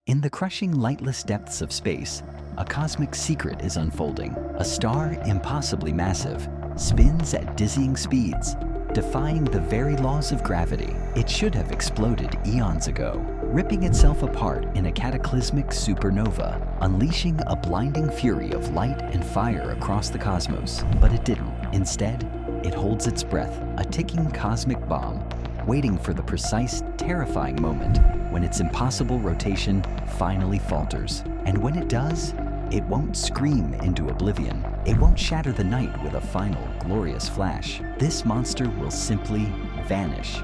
In the crushing, lightless depths of space, a cosmic secret is unfolding. A star impossibly massive spins at dizzying speeds, defying the very laws of gravity. It should have exploded eons ago, ripping itself apart in a cataclysmic supernova, unleashing a blinding fury of light and fire across the cosmos. But it didn't. Instead, it holds its breath, a ticking cosmic bomb, waiting for the precise, terrifying moment when its impossible rotation finally falters. And when it does, it won't scream into oblivion. It won't shatter the night with a final, glorious flash. This monster will simply vanish,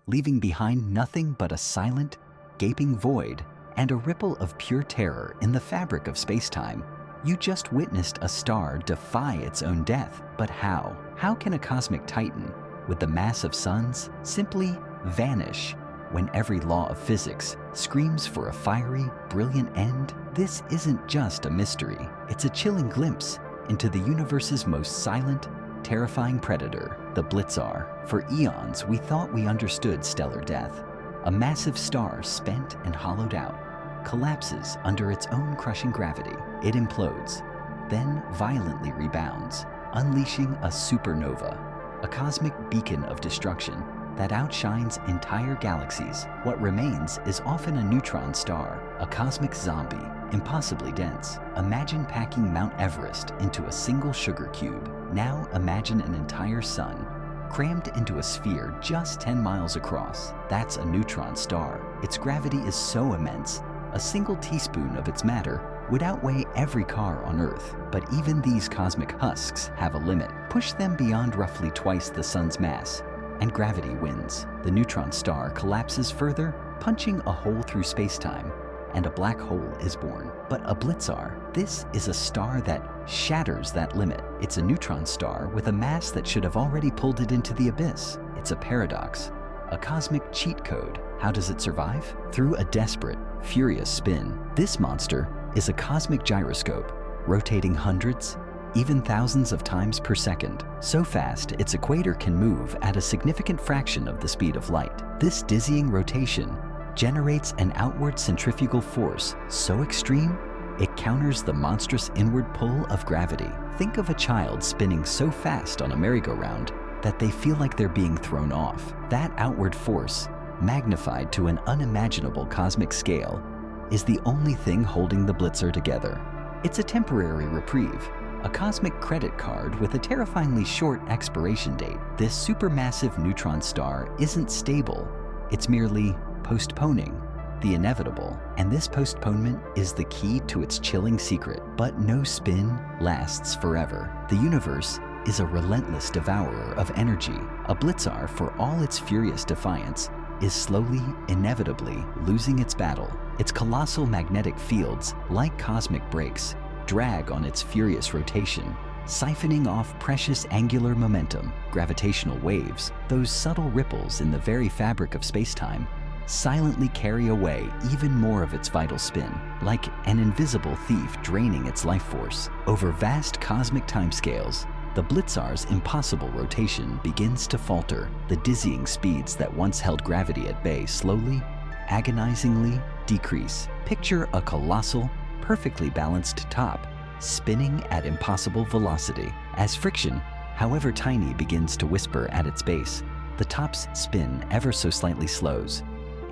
leaving behind nothing but a silent, gaping void and a ripple of pure terror in the fabric of spacetime. You just witnessed a star defy its own death. But how? How can a cosmic titan with the mass of suns simply vanish when every law of physics screams for a fiery, brilliant end? This isn't just a mystery. It's a chilling glimpse into the universe's most silent, terrifying predator, the Blitzar. For eons, we thought we understood stellar death. A massive star spent and hollowed out collapses under its own crushing gravity. It implodes, then violently rebounds, unleashing a supernova, a cosmic beacon of destruction that outshines entire galaxies. What remains is often a neutron star, a cosmic zombie, impossibly dense. Imagine packing Mount Everest into a single sugar cube. Now imagine an entire sun crammed into a sphere just 10 miles across. That's a neutron star. Its gravity is so immense, a single teaspoon of its matter would outweigh every car on Earth. But even these cosmic husks have a limit. Push them beyond roughly twice the sun's mass, and gravity wins. The neutron star collapses further, punching a hole through spacetime, and a black hole is born. But a Blitzar, this is a star that shatters that limit. It's a neutron star with a mass that should have already pulled it into the abyss. It's a paradox, a cosmic cheat code. How does it survive? Through a desperate, furious spin. This monster is a cosmic gyroscope, rotating hundreds, even thousands of times per second, so fast its equator can move at a significant fraction of the speed of light. This dizzying rotation generates an outward centrifugal force so extreme, it counters the monstrous inward pull of gravity. Think of a child spinning so fast on a merry-go-round that they feel like they're being thrown off. That outward force, magnified to an unimaginable cosmic scale, is the only thing holding the Blitzar together. It's a temporary reprieve, a cosmic credit card with a terrifyingly short expiration date. This supermassive neutron star isn't stable, it's merely postponing the inevitable. And this postponement is the key to its chilling secret. But no spin lasts forever. The universe is a relentless devourer of energy. A Blitzar, for all its furious defiance, is slowly, inevitably losing its battle. Its colossal magnetic fields, like cosmic brakes, drag on its furious rotation, siphoning off precious angular momentum. Gravitational waves, those subtle ripples in the very fabric of spacetime, silently carry away even more of its vital spin, like an invisible thief draining its life force. Over vast cosmic timescales, the Blitzar's impossible rotation begins to falter. The dizzying speeds that once held gravity at bay slowly, agonizingly decrease. Picture a colossal, perfectly balanced top spinning at impossible velocity. As friction, however tiny, begins to whisper at its base, the top's spin ever so slightly slows.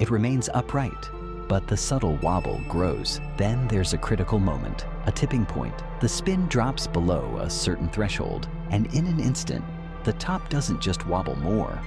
It remains upright, but the subtle wobble grows. Then there's a critical moment, a tipping point. The spin drops below a certain threshold, and in an instant, the top doesn't just wobble more,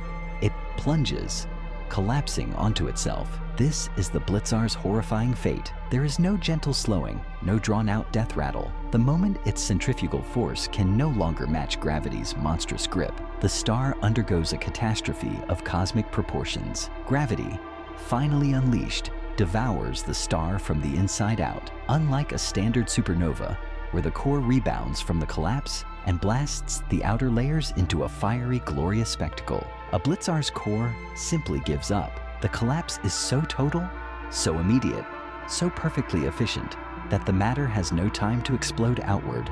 it plunges, collapsing onto itself. This is the Blitzar's horrifying fate. There is no gentle slowing, no drawn-out death rattle. The moment its centrifugal force can no longer match gravity's monstrous grip, the star undergoes a catastrophe of cosmic proportions. Gravity, finally unleashed, devours the star from the inside out. Unlike a standard supernova, where the core rebounds from the collapse and blasts the outer layers into a fiery, glorious spectacle, a Blitzar's core simply gives up. The collapse is so total, so immediate, so perfectly efficient, that the matter has no time to explode outward.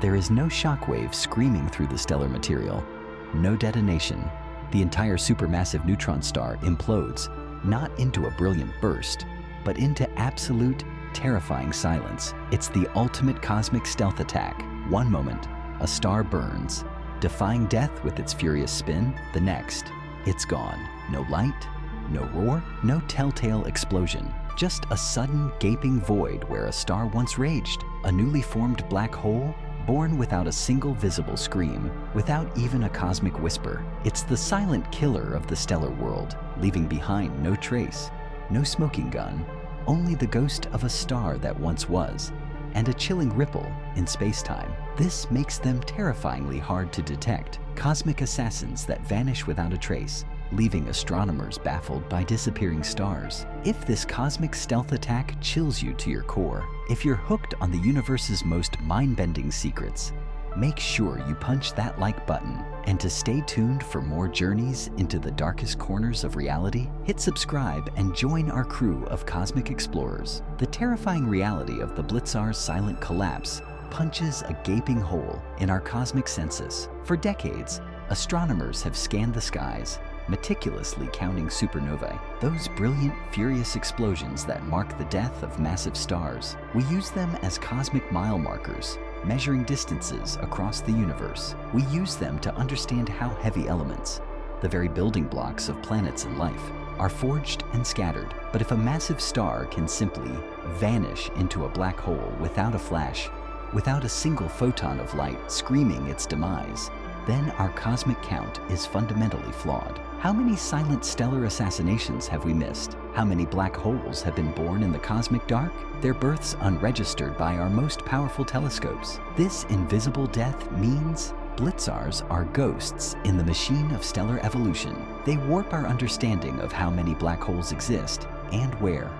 There is no shockwave screaming through the stellar material, no detonation. The entire supermassive neutron star implodes, not into a brilliant burst, but into absolute, terrifying silence. It's the ultimate cosmic stealth attack. One moment, a star burns, defying death with its furious spin. The next, it's gone. No light, no roar, no telltale explosion. Just a sudden, gaping void where a star once raged. A newly formed black hole, born without a single visible scream, without even a cosmic whisper. It's the silent killer of the stellar world, leaving behind no trace, no smoking gun, only the ghost of a star that once was, and a chilling ripple in space-time. This makes them terrifyingly hard to detect, cosmic assassins that vanish without a trace, leaving astronomers baffled by disappearing stars. If this cosmic stealth attack chills you to your core, if you're hooked on the universe's most mind-bending secrets, make sure you punch that like button. And to stay tuned for more journeys into the darkest corners of reality, hit subscribe and join our crew of cosmic explorers. The terrifying reality of the Blitzar's silent collapse punches a gaping hole in our cosmic census. For decades, astronomers have scanned the skies, meticulously counting supernovae, those brilliant, furious explosions that mark the death of massive stars. We use them as cosmic mile markers, measuring distances across the universe. We use them to understand how heavy elements, the very building blocks of planets and life, are forged and scattered. But if a massive star can simply vanish into a black hole without a flash, without a single photon of light screaming its demise, then our cosmic count is fundamentally flawed. How many silent stellar assassinations have we missed? How many black holes have been born in the cosmic dark? Their births unregistered by our most powerful telescopes. This invisible death means Blitzars are ghosts in the machine of stellar evolution. They warp our understanding of how many black holes exist and where.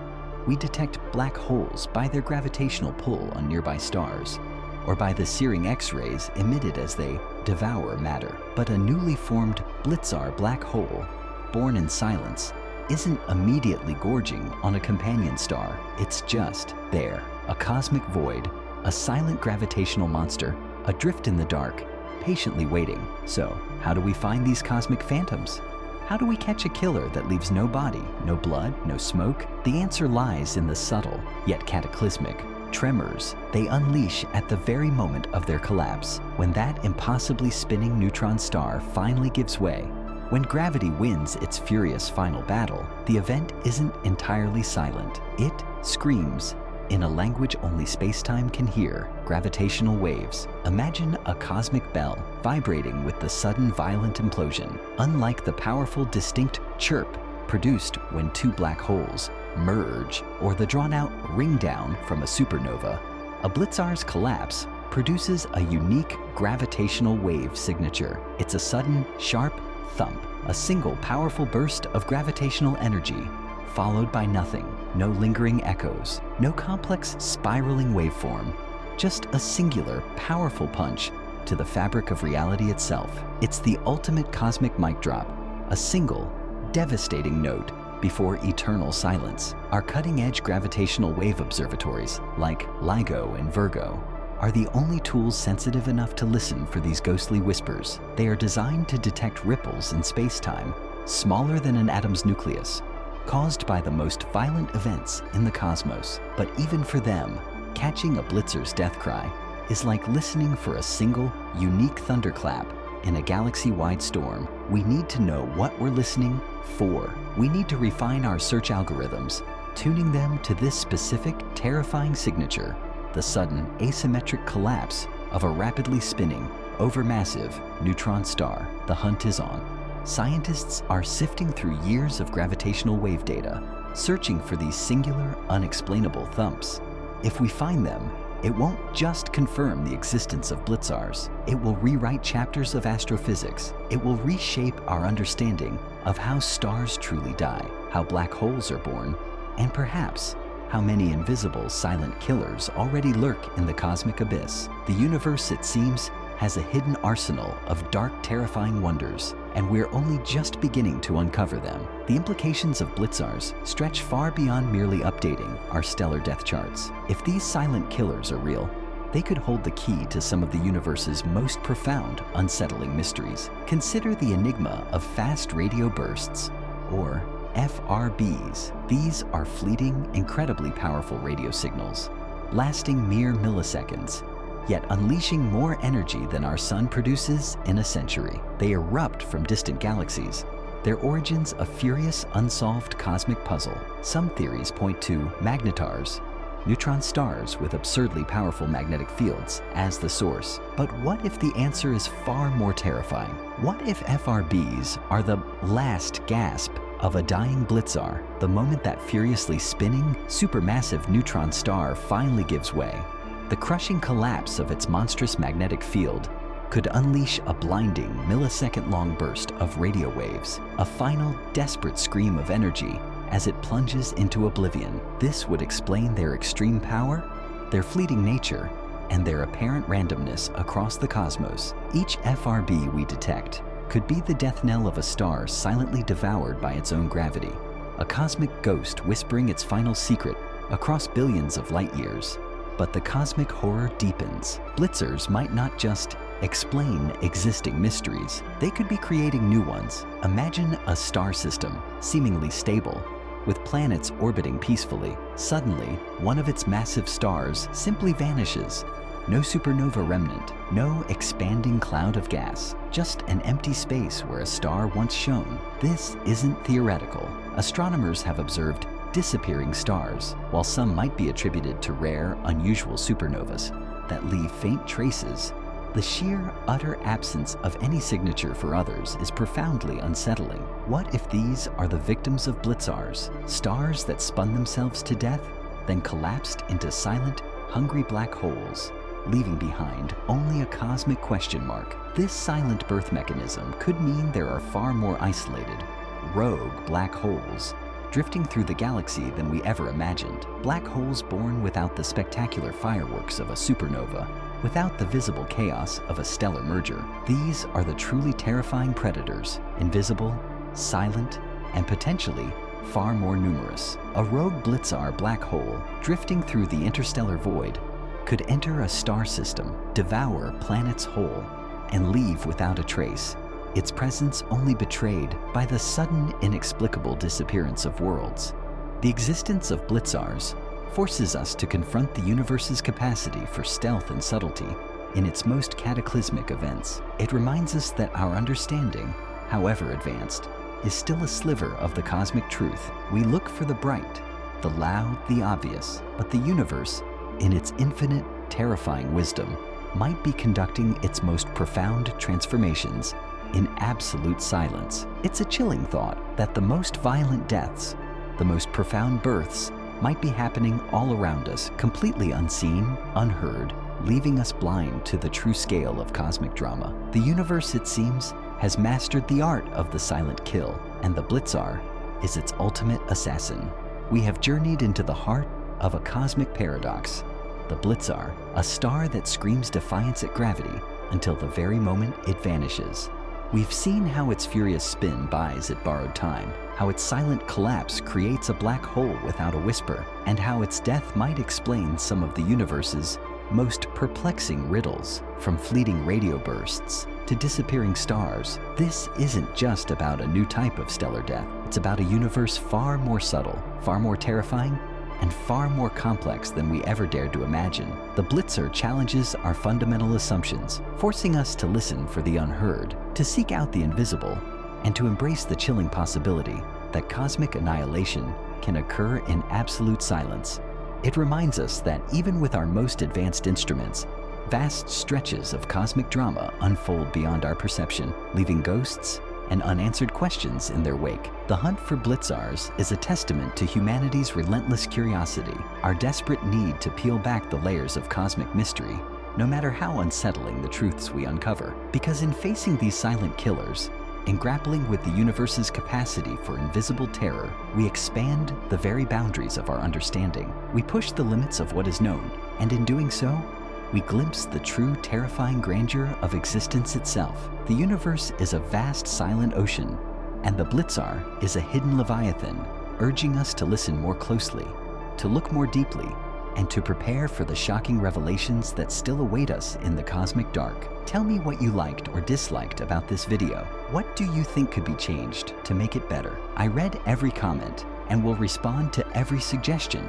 We detect black holes by their gravitational pull on nearby stars, or by the searing X-rays emitted as they devour matter. But a newly formed Blitzar black hole, born in silence, isn't immediately gorging on a companion star. It's just there, a cosmic void, a silent gravitational monster, adrift in the dark, patiently waiting. So, how do we find these cosmic phantoms? How do we catch a killer that leaves no body, no blood, no smoke? The answer lies in the subtle, yet cataclysmic, tremors they unleash at the very moment of their collapse, when that impossibly spinning neutron star finally gives way. When gravity wins its furious final battle, the event isn't entirely silent. It screams in a language only space-time can hear, gravitational waves. Imagine a cosmic bell vibrating with the sudden violent implosion. Unlike the powerful distinct chirp produced when two black holes merge, or the drawn-out ring down from a supernova, a Blitzar's collapse produces a unique gravitational wave signature. It's a sudden, sharp thump, a single powerful burst of gravitational energy, followed by nothing. No lingering echoes, no complex spiraling waveform, just a singular, powerful punch to the fabric of reality itself. It's the ultimate cosmic mic drop, a single, devastating note before eternal silence. Our cutting-edge gravitational wave observatories, like LIGO and Virgo, are the only tools sensitive enough to listen for these ghostly whispers. They are designed to detect ripples in space-time, smaller than an atom's nucleus, caused by the most violent events in the cosmos. But even for them, catching a Blitzar's death cry is like listening for a single, unique thunderclap in a galaxy-wide storm. We need to know what we're listening for. We need to refine our search algorithms, tuning them to this specific, terrifying signature, the sudden, asymmetric collapse of a rapidly spinning, overmassive neutron star. The hunt is on. Scientists are sifting through years of gravitational wave data, searching for these singular, unexplainable thumps. If we find them, it won't just confirm the existence of Blitzars. It will rewrite chapters of astrophysics. It will reshape our understanding of how stars truly die, how black holes are born, and perhaps how many invisible, silent killers already lurk in the cosmic abyss. The universe, it seems, has a hidden arsenal of dark, terrifying wonders, and we're only just beginning to uncover them. The implications of Blitzars stretch far beyond merely updating our stellar death charts. If these silent killers are real, they could hold the key to some of the universe's most profound, unsettling mysteries. Consider the enigma of fast radio bursts, or FRBs. These are fleeting, incredibly powerful radio signals, lasting mere milliseconds, yet unleashing more energy than our sun produces in a century. They erupt from distant galaxies, their origins a furious, unsolved cosmic puzzle. Some theories point to magnetars, neutron stars with absurdly powerful magnetic fields, as the source. But what if the answer is far more terrifying? What if FRBs are the last gasp of a dying Blitzar, the moment that furiously spinning, supermassive neutron star finally gives way? The crushing collapse of its monstrous magnetic field could unleash a blinding, millisecond-long burst of radio waves, a final, desperate scream of energy as it plunges into oblivion. This would explain their extreme power, their fleeting nature, and their apparent randomness across the cosmos. Each FRB we detect could be the death knell of a star silently devoured by its own gravity, a cosmic ghost whispering its final secret across billions of light years. But the cosmic horror deepens. Blitzars might not just explain existing mysteries, they could be creating new ones. Imagine a star system, seemingly stable, with planets orbiting peacefully. Suddenly, one of its massive stars simply vanishes. No supernova remnant, no expanding cloud of gas, just an empty space where a star once shone. This isn't theoretical. Astronomers have observed disappearing stars, while some might be attributed to rare, unusual supernovas that leave faint traces. The sheer, utter absence of any signature for others is profoundly unsettling. What if these are the victims of Blitzars, stars that spun themselves to death, then collapsed into silent, hungry black holes, leaving behind only a cosmic question mark? This silent birth mechanism could mean there are far more isolated, rogue black holes drifting through the galaxy than we ever imagined. Black holes born without the spectacular fireworks of a supernova, without the visible chaos of a stellar merger. These are the truly terrifying predators, invisible, silent, and potentially far more numerous. A rogue Blitzar black hole drifting through the interstellar void could enter a star system, devour planets whole, and leave without a trace, its presence only betrayed by the sudden, inexplicable disappearance of worlds. The existence of Blitzars forces us to confront the universe's capacity for stealth and subtlety in its most cataclysmic events. It reminds us that our understanding, however advanced, is still a sliver of the cosmic truth. We look for the bright, the loud, the obvious, but the universe, in its infinite, terrifying wisdom, might be conducting its most profound transformations in absolute silence. It's a chilling thought that the most violent deaths, the most profound births, might be happening all around us, completely unseen, unheard, leaving us blind to the true scale of cosmic drama. The universe, it seems, has mastered the art of the silent kill, and the Blitzar is its ultimate assassin. We have journeyed into the heart of a cosmic paradox. The Blitzar, a star that screams defiance at gravity until the very moment it vanishes. We've seen how its furious spin buys it borrowed time, how its silent collapse creates a black hole without a whisper, and how its death might explain some of the universe's most perplexing riddles. From fleeting radio bursts to disappearing stars, this isn't just about a new type of stellar death. It's about a universe far more subtle, far more terrifying, and far more complex than we ever dared to imagine. The Blitzar challenges our fundamental assumptions, forcing us to listen for the unheard, to seek out the invisible, and to embrace the chilling possibility that cosmic annihilation can occur in absolute silence. It reminds us that even with our most advanced instruments, vast stretches of cosmic drama unfold beyond our perception, leaving ghosts and unanswered questions in their wake. The hunt for Blitzars is a testament to humanity's relentless curiosity, our desperate need to peel back the layers of cosmic mystery, no matter how unsettling the truths we uncover. Because in facing these silent killers, in grappling with the universe's capacity for invisible terror, we expand the very boundaries of our understanding. We push the limits of what is known, and in doing so, we glimpse the true terrifying grandeur of existence itself. The universe is a vast silent ocean, and the Blitzar is a hidden leviathan, urging us to listen more closely, to look more deeply, and to prepare for the shocking revelations that still await us in the cosmic dark. Tell me what you liked or disliked about this video. What do you think could be changed to make it better? I read every comment and will respond to every suggestion.